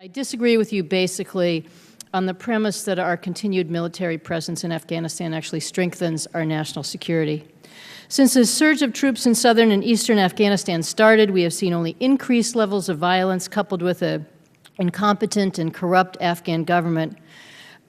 I disagree with you basically on the premise that our continued military presence in Afghanistan actually strengthens our national security. Since the surge of troops in southern and eastern Afghanistan started, we have seen only increased levels of violence coupled with an incompetent and corrupt Afghan government.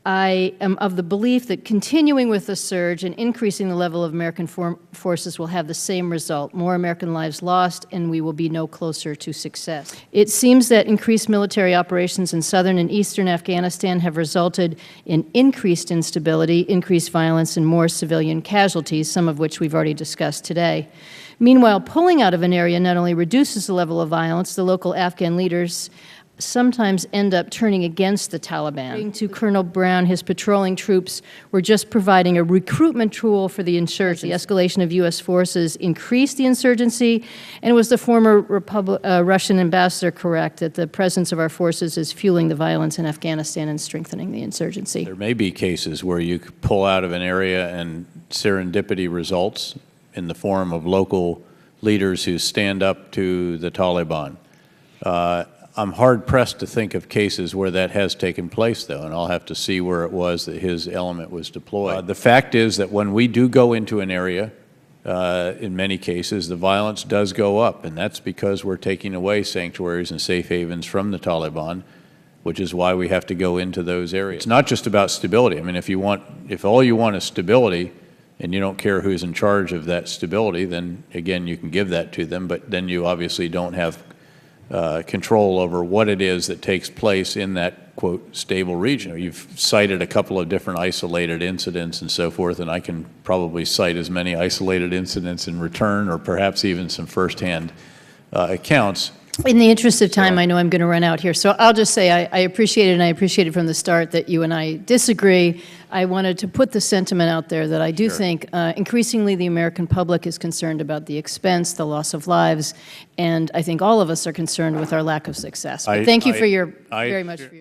I am of the belief that continuing with the surge and increasing the level of American forces will have the same result: more American lives lost, and we will be no closer to success. It seems that increased military operations in southern and eastern Afghanistan have resulted in increased instability, increased violence, and more civilian casualties, some of which we've already discussed today. Meanwhile, pulling out of an area not only reduces the level of violence, the local Afghan leaders sometimes end up turning against the Taliban. According to Colonel Brown, his patrolling troops were just providing a recruitment tool for the insurgents. The escalation of U.S. forces increased the insurgency, and was the former Russian ambassador correct that the presence of our forces is fueling the violence in Afghanistan and strengthening the insurgency? There may be cases where you could pull out of an area and serendipity results in the form of local leaders who stand up to the Taliban. I'm hard-pressed to think of cases where that has taken place, though, and I'll have to see where it was that his element was deployed. The fact is that when we do go into an area, in many cases, the violence does go up, and that's because we're taking away sanctuaries and safe havens from the Taliban, which is why we have to go into those areas. It's not just about stability. I mean, if all you want is stability, and you don't care who's in charge of that stability, then, again, you can give that to them, but then you obviously don't have control over what it is that takes place in that, quote, stable region. You've cited a couple of different isolated incidents and so forth, and I can probably cite as many isolated incidents in return, or perhaps even some firsthand accounts. In the interest of time, I know I'm going to run out here, so I'll just say I appreciate it, and I appreciated from the start that you and I disagree. I wanted to put the sentiment out there that I do think increasingly the American public is concerned about the expense, the loss of lives, and I think all of us are concerned with our lack of success. But thank you for your very much for your